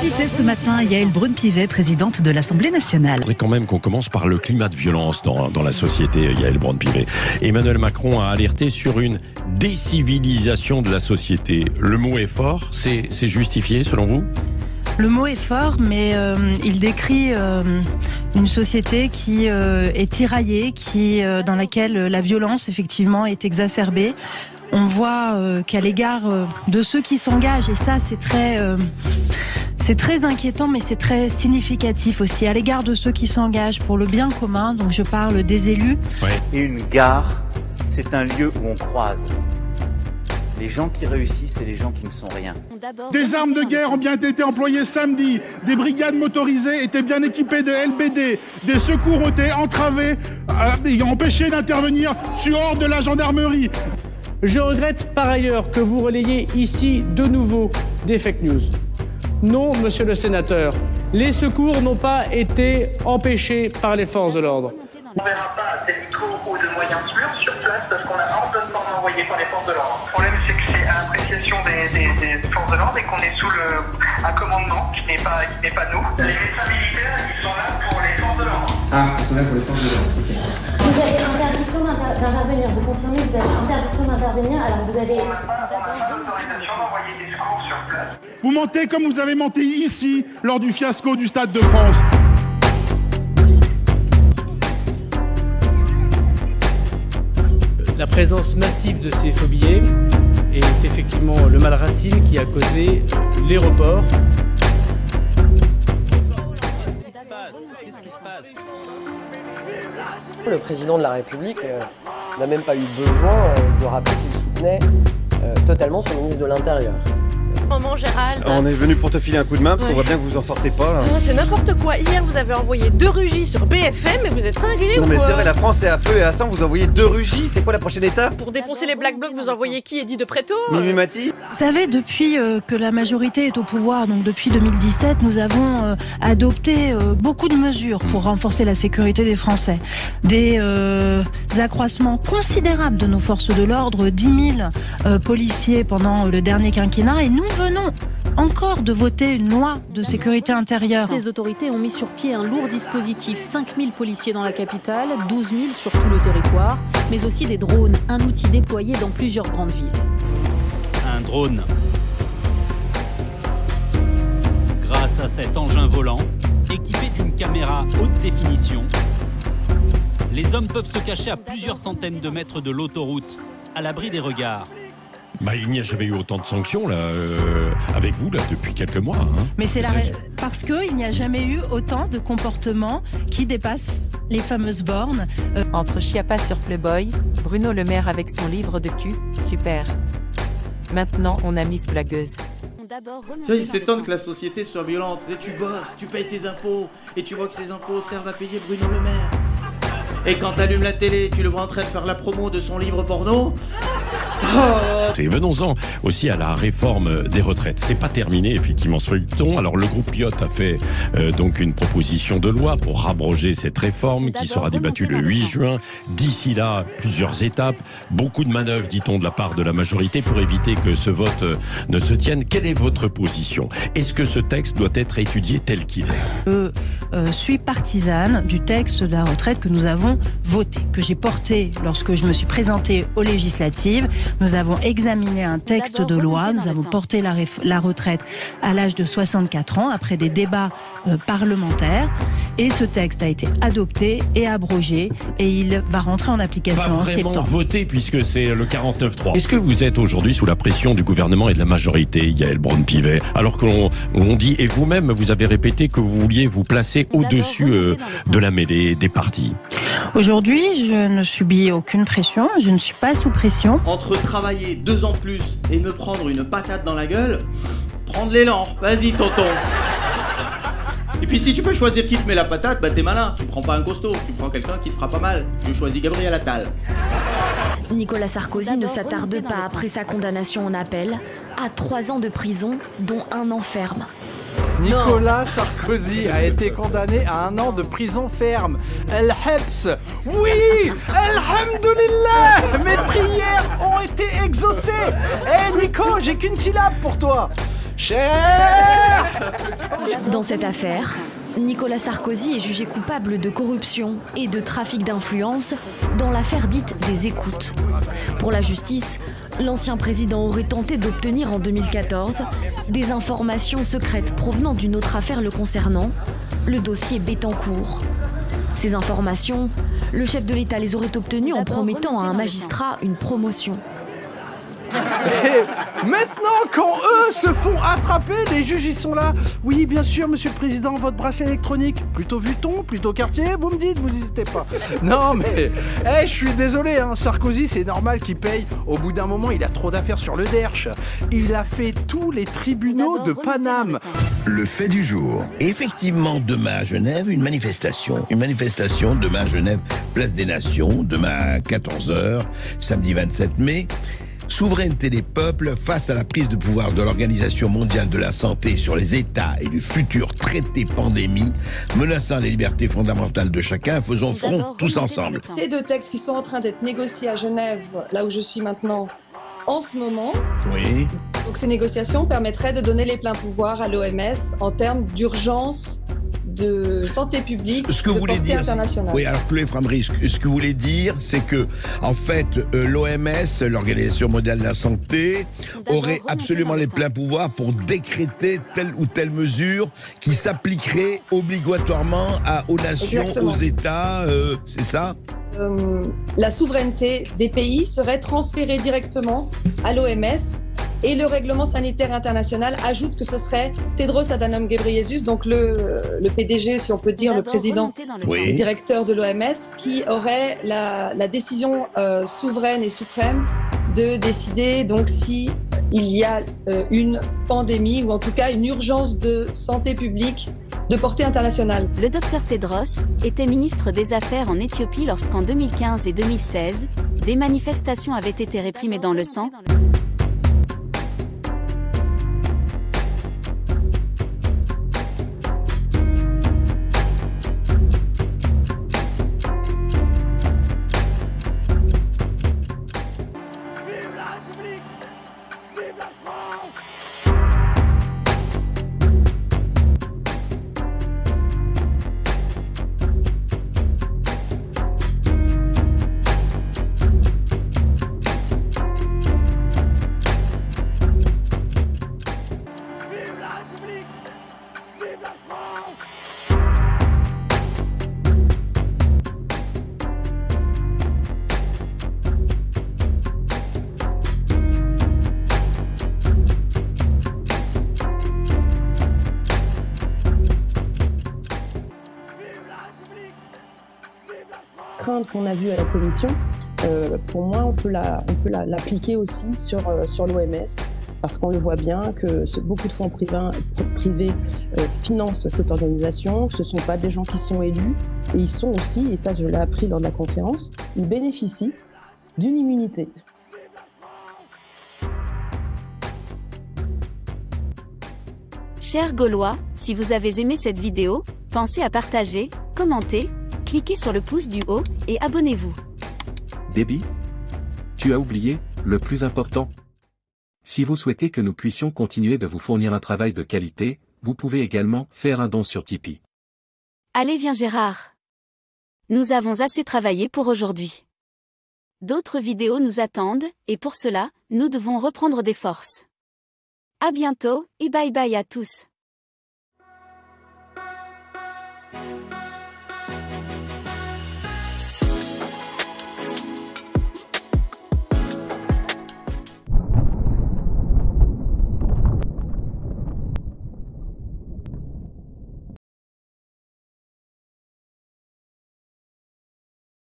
invitée ce matin, Yaël Braun-Pivet, présidente de l'Assemblée nationale. Je voudrais quand même qu'on commence par le climat de violence dans la société, Yaël Braun-Pivet. Emmanuel Macron a alerté sur une décivilisation de la société. Le mot est fort, c'est justifié selon vous ? Le mot est fort, mais il décrit une société qui est tiraillée, dans laquelle la violence, effectivement, est exacerbée. On voit qu'à l'égard de ceux qui s'engagent, et ça, c'est très inquiétant, mais c'est très significatif aussi, à l'égard de ceux qui s'engagent pour le bien commun, donc je parle des élus. Ouais. Et une gare, c'est un lieu où on croise les gens qui réussissent et les gens qui ne sont rien. Des armes de guerre ont bien été employées samedi, des brigades motorisées étaient bien équipées de LBD, des secours ont été entravés et empêchés d'intervenir sur ordre de la gendarmerie. Je regrette par ailleurs que vous relayez ici de nouveau des fake news. Non, monsieur le sénateur, les secours n'ont pas été empêchés par les forces de l'ordre. On ne verra pas d'hélico ou de moyens sûrs sur place parce qu'on a ordonnement envoyé par les forces de l'ordre. Le problème, c'est que c'est à l'appréciation des forces de l'ordre et qu'on est sous un commandement qui n'est pas nous. Les médecins militaires, ils sont là pour les forces de l'ordre. Ah, ils sont là pour les forces de l'ordre. Vous avez interdiction d'intervenir, vous confirmez que vous avez interdiction d'intervenir, alors vous avez... On n'a pas d'autorisation d'envoyer des secours sur place. Vous mentez comme vous avez menti ici lors du fiasco du Stade de France. La présence massive de ces faux billets est effectivement le mal racine qui a causé les reports. Qu'est-ce qui se passe ? Le président de la République n'a même pas eu besoin de rappeler qu'il soutenait totalement son ministre de l'Intérieur. Moment, Gérald. On est venu pour te filer un coup de main parce qu'on voit bien que vous en sortez pas. Oh, c'est n'importe quoi. Hier, vous avez envoyé 2 rugis sur BFM, mais vous êtes cinglés. Non, mais c'est vrai, la France est à feu et à sang. Vous envoyez 2 rugis. C'est quoi la prochaine étape? Pour défoncer les Black Blocs, vous envoyez qui? Eddy de Pretto? Mimi Mati? Vous savez, depuis que la majorité est au pouvoir, donc depuis 2017, nous avons adopté beaucoup de mesures pour renforcer la sécurité des Français. Des accroissements considérables de nos forces de l'ordre, 10 000 policiers pendant le dernier quinquennat, et nous venons encore de voter une loi de sécurité intérieure. Les autorités ont mis sur pied un lourd dispositif, 5 000 policiers dans la capitale, 12 000 sur tout le territoire, mais aussi des drones, un outil déployé dans plusieurs grandes villes. Un drone. Grâce à cet engin volant, équipé d'une caméra haute définition, les hommes peuvent se cacher à plusieurs centaines de mètres de l'autoroute, à l'abri des regards. Il n'y a jamais eu autant de sanctions là, avec vous là, depuis quelques mois. Mais c'est parce qu'il n'y a jamais eu autant de comportements qui dépassent les fameuses bornes. Entre Chiapas sur Playboy, Bruno Le Maire avec son livre de cul, super. Maintenant, on a Miss Blagueuse. Il s'étonne que la société soit violente. Tu bosses, tu payes tes impôts, et tu vois que ces impôts servent à payer Bruno Le Maire. Et quand t'allumes la télé, tu le vois en train de faire la promo de son livre porno. Et venons-en aussi à la réforme des retraites. C'est pas terminé, effectivement, ce feuilleton. Alors, le groupe Lyotte a fait donc une proposition de loi pour abroger cette réforme qui sera débattue le 8 juin. D'ici là, plusieurs étapes, beaucoup de manœuvres, dit-on, de la part de la majorité pour éviter que ce vote ne se tienne. Quelle est votre position? Est-ce que ce texte doit être étudié tel qu'il est? Je suis partisane du texte de la retraite que nous avons voté, que j'ai porté lorsque je me suis présentée aux législatives. Nous avons examiné un texte de loi, nous avons porté la retraite à l'âge de 64 ans après des débats parlementaires, et ce texte a été adopté et abrogé et il va rentrer en application en septembre. Pas vraiment voté puisque c'est le 49.3. Est-ce que vous êtes aujourd'hui sous la pression du gouvernement et de la majorité, Yaël Braun-Pivet, alors qu'on dit, et vous-même vous avez répété que vous vouliez vous placer au-dessus de la mêlée des partis? Aujourd'hui, je ne subis aucune pression, je ne suis pas sous pression. Entre travailler 2 ans de plus et me prendre une patate dans la gueule, prendre l'élan, vas-y tonton. Et puis si tu peux choisir qui te met la patate, t'es malin, tu prends pas un costaud, tu prends quelqu'un qui te fera pas mal. Je choisis Gabriel Attal. Nicolas Sarkozy ne s'attarde pas après sa condamnation en appel à 3 ans de prison, dont 1 an ferme. Nicolas Sarkozy a été condamné à 1 an de prison ferme. El Hebs. Oui, Alhamdoulilah, mes prières ont été exaucées. Nico, j'ai qu'une syllabe pour toi. Cher. Dans cette affaire, Nicolas Sarkozy est jugé coupable de corruption et de trafic d'influence dans l'affaire dite des écoutes. Pour la justice, l'ancien président aurait tenté d'obtenir en 2014 des informations secrètes provenant d'une autre affaire le concernant, le dossier Bettencourt. Ces informations, le chef de l'État les aurait obtenues en promettant à un magistrat une promotion. Et maintenant, quand eux se font attraper, les juges ils sont là. Oui, bien sûr, monsieur le président, votre bracelet électronique. Plutôt Vuitton, plutôt Cartier, vous me dites, vous n'hésitez pas. Non, mais je suis désolé, hein, Sarkozy, c'est normal qu'il paye. Au bout d'un moment, il a trop d'affaires sur le derche. Il a fait tous les tribunaux de Paname. Le fait du jour. Effectivement, demain à Genève, une manifestation. Une manifestation demain à Genève, place des Nations, demain à 14h, samedi 27 mai. Souveraineté des peuples face à la prise de pouvoir de l'Organisation mondiale de la santé sur les États et du futur traité pandémie menaçant les libertés fondamentales de chacun. Faisons front tous ensemble. Ces deux textes qui sont en train d'être négociés à Genève, là où je suis maintenant, en ce moment. Oui. Donc ces négociations permettraient de donner les pleins pouvoirs à l'OMS en termes d'urgence de santé publique, ce que de vous voulez portée dire, internationale. Oui, alors Chloé Framery, ce que vous voulez dire, c'est que en fait, l'OMS, l'Organisation mondiale de la santé, aurait absolument les pleins pouvoirs pour décréter telle ou telle mesure qui s'appliquerait obligatoirement aux nations, Exactement. aux États, c'est ça? La souveraineté des pays serait transférée directement à l'OMS. Et le règlement sanitaire international ajoute que ce serait Tedros Adhanom Ghebreyesus, donc le PDG, si on peut dire, le président, Oui. le directeur de l'OMS, qui aurait la décision souveraine et suprême de décider donc si il y a une pandémie ou en tout cas une urgence de santé publique de portée internationale. Le docteur Tedros était ministre des Affaires en Éthiopie lorsqu'en 2015 et 2016, des manifestations avaient été réprimées dans le sang. Crainte qu'on a vue à la commission, pour moi, on peut l'appliquer aussi sur l'OMS, parce qu'on le voit bien que beaucoup de fonds privés financent cette organisation. Ce ne sont pas des gens qui sont élus, et ils sont aussi, et ça je l'ai appris lors de la conférence, ils bénéficient d'une immunité. Chers Gaulois, si vous avez aimé cette vidéo, pensez à partager, commenter, cliquez sur le pouce du haut et abonnez-vous. Déby ? Tu as oublié, le plus important. Si vous souhaitez que nous puissions continuer de vous fournir un travail de qualité, vous pouvez également faire un don sur Tipeee. Allez, viens Gérard. Nous avons assez travaillé pour aujourd'hui. D'autres vidéos nous attendent, et pour cela, nous devons reprendre des forces. À bientôt, et bye bye à tous.